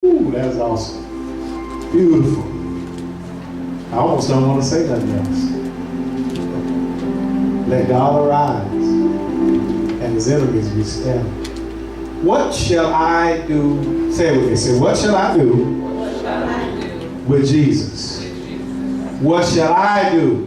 Ooh, that's awesome. Beautiful. I almost don't want to say nothing else. Let God arise and his enemies be scattered. What shall I do? Say it with me. Say, what shall I do, with Jesus? What shall I do,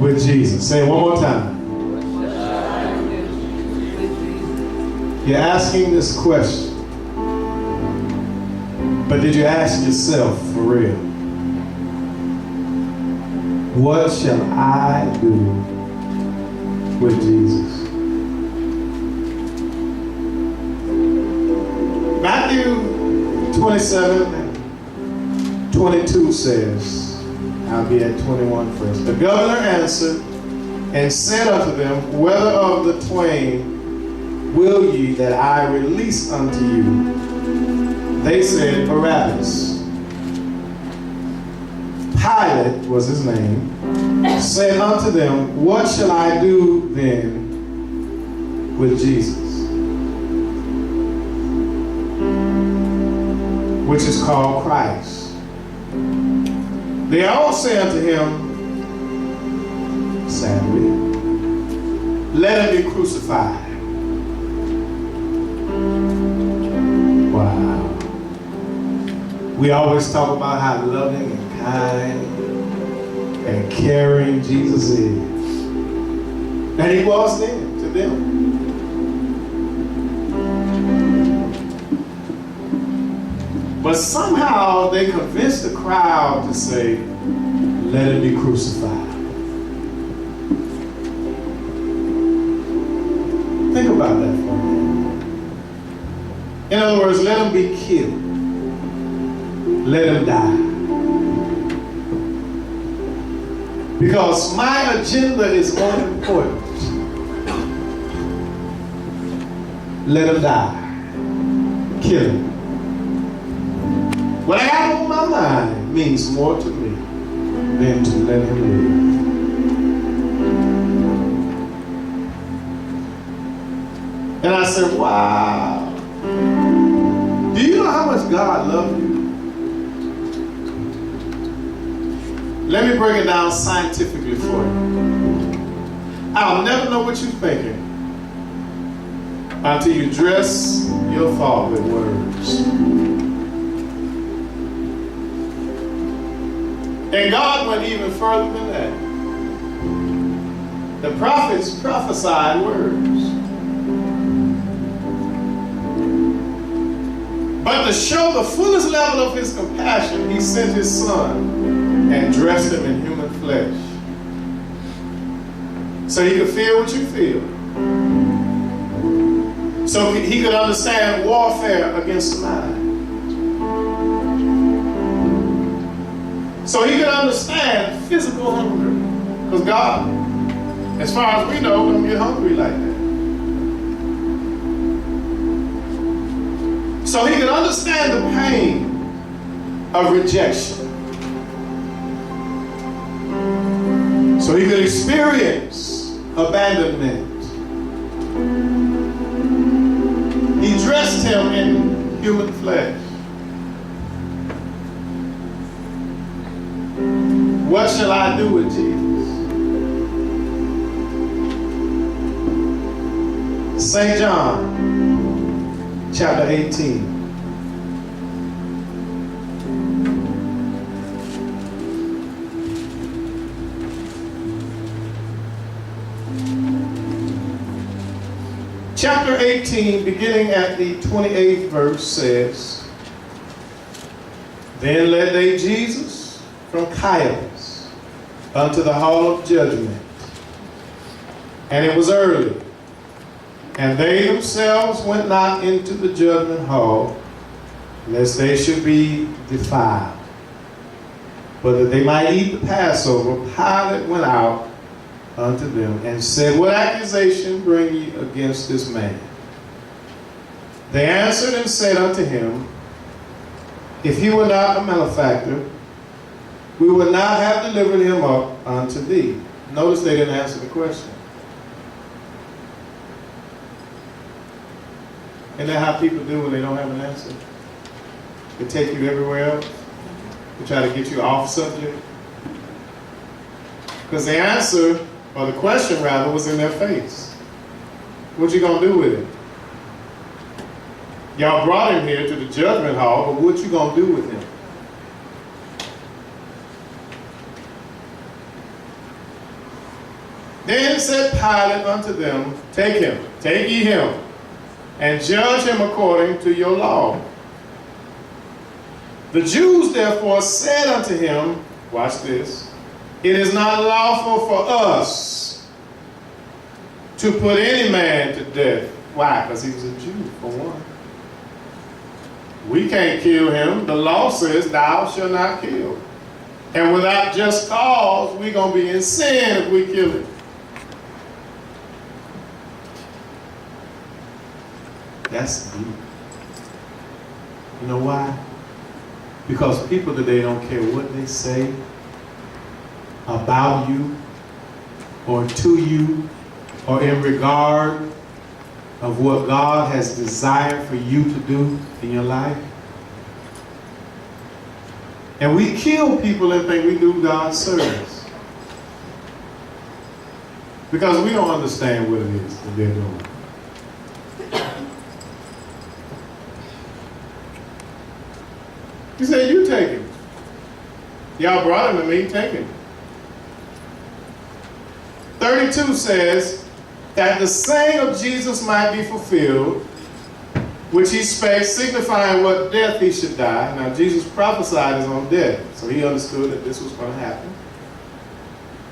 with Jesus? Say it one more time. You're asking this question, but did you ask yourself for real? What shall I do with Jesus? Matthew 27:22 says, I'll be at 21 first. The governor answered and said unto them, whether of the twain will ye that I release unto you? They said, Barabbas. Pilate was his name, said unto them, what shall I do then with Jesus? Which is called Christ. They all say unto him, sadly, let him be crucified. Wow. We always talk about how loving and kind and caring Jesus is. And he was then to them. But somehow they convinced the crowd to say, let him be crucified. Think about that for a minute. In other words, let him be killed. Let him die. Because my agenda is more important. Let him die. Kill him. What I have on my mind means more to me than to let him live. And I said, wow. Do you know how much God loves you? Let me break it down scientifically for you. I'll never know what you're thinking until you dress your thought with words. And God went even further than that. The prophets prophesied words. But to show the fullest level of his compassion, he sent his son and dressed him in human flesh. So he could feel what you feel. So he could understand warfare against the mind. So he could understand physical hunger. Because God, as far as we know, don't get hungry like that. So he could understand the pain of rejection. So he could experience abandonment. He dressed him in human flesh. What shall I do with Jesus? St. John, chapter 18. Chapter 18, beginning at the 28th verse, says, Then led they Jesus from Caiaphas unto the hall of judgment. And it was early, and they themselves went not into the judgment hall, lest they should be defiled. But that they might eat the Passover, Pilate went out unto them and said, What accusation bring ye against this man? They answered and said unto him, If he were not a malefactor, we would not have delivered him up unto thee. Notice they didn't answer the question. Isn't that how people do when they don't have an answer? to take you everywhere else, to try to get you off subject? Because the answer, or the question rather, was in their face. What you gonna do with it? Y'all brought him here to the judgment hall, but what you gonna do with him? Then said Pilate unto them, take him, take ye him, and judge him according to your law. The Jews therefore said unto him, watch this, it is not lawful for us to put any man to death. Why? Because he was a Jew, for one. We can't kill him. The law says, thou shalt not kill. And without just cause, we're going to be in sin if we kill him. That's deep. You know why? Because people today don't care what they say about you or to you or in regard of what God has desired for you to do in your life. And we kill people and think we do God's service because we don't understand what it is that they're doing. He said, you take him. Y'all brought him to me, take him. 32 says, that the saying of Jesus might be fulfilled, which he spake, signifying what death he should die. Now, Jesus prophesied his own death, so he understood that this was going to happen.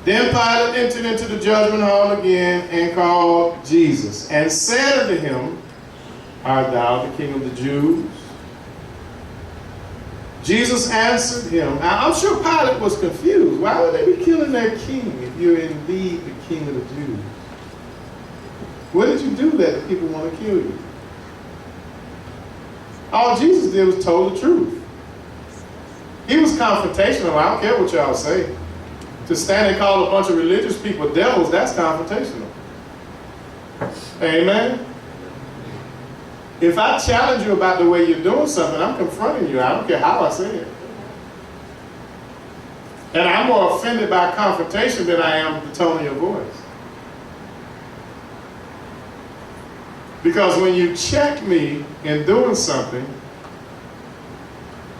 Then Pilate entered into the judgment hall again and called Jesus, and said unto him, art thou the King of the Jews? Jesus answered him. Now, I'm sure Pilate was confused. Why would they be killing their king if you're indeed the King of the Jews? What did you do that the people want to kill you? All Jesus did was told the truth. He was confrontational. I don't care what y'all say. To stand and call a bunch of religious people devils, that's confrontational. Amen? If I challenge you about the way you're doing something, I'm confronting you. I don't care how I say it. And I'm more offended by confrontation than I am the tone of your voice. Because when you check me in doing something,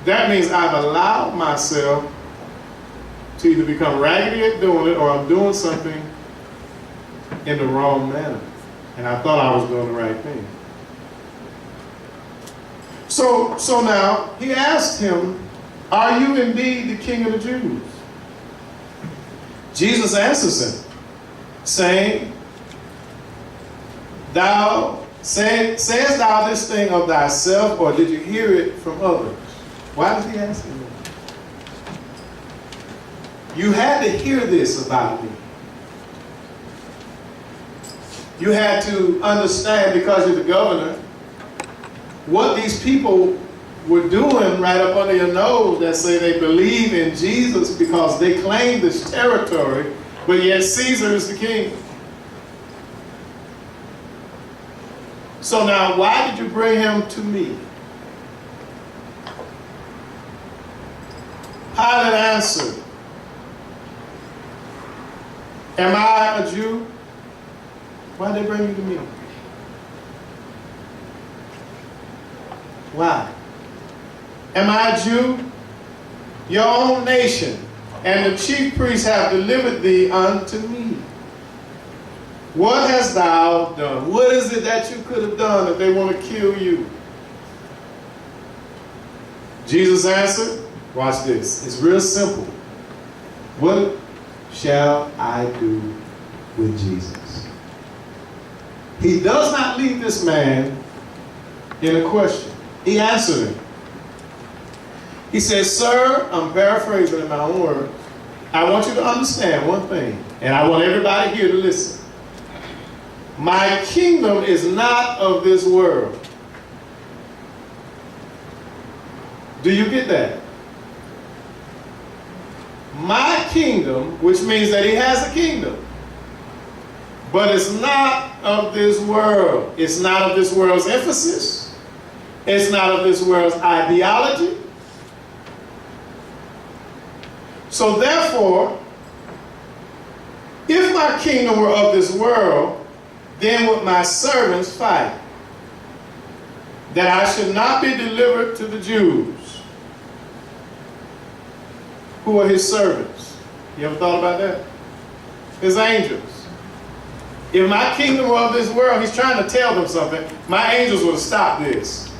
that means I've allowed myself to either become raggedy at doing it or I'm doing something in the wrong manner. And I thought I was doing the right thing. So now he asked him, are you indeed the King of the Jews? Jesus answers him, saying, sayest thou this thing of thyself, or did you hear it from others? Why does he ask him that? You had to hear this about me. You had to understand, because you're the governor, what these people were doing right up under your nose that say they believe in Jesus because they claim this territory, but yet Caesar is the king. So now, why did you bring him to me? Pilate answered, am I a Jew? Why did they bring you to me? Why? Am I a Jew? Your own nation and the chief priests have delivered thee unto me. What hast thou done? What is it that you could have done if they want to kill you? Jesus answered, watch this. It's real simple. What shall I do with Jesus? He does not leave this man in a question. He answered him. He says, sir, I'm paraphrasing in my own words, I want you to understand one thing, and I want everybody here to listen. My kingdom is not of this world. Do you get that? My kingdom, which means that he has a kingdom, but it's not of this world. It's not of this world's emphasis. It's not of this world's ideology. So therefore, if my kingdom were of this world, then would my servants fight, that I should not be delivered to the Jews. Who are his servants? You ever thought about that? His angels. If my kingdom were of this world, he's trying to tell them something. My angels would have stopped this.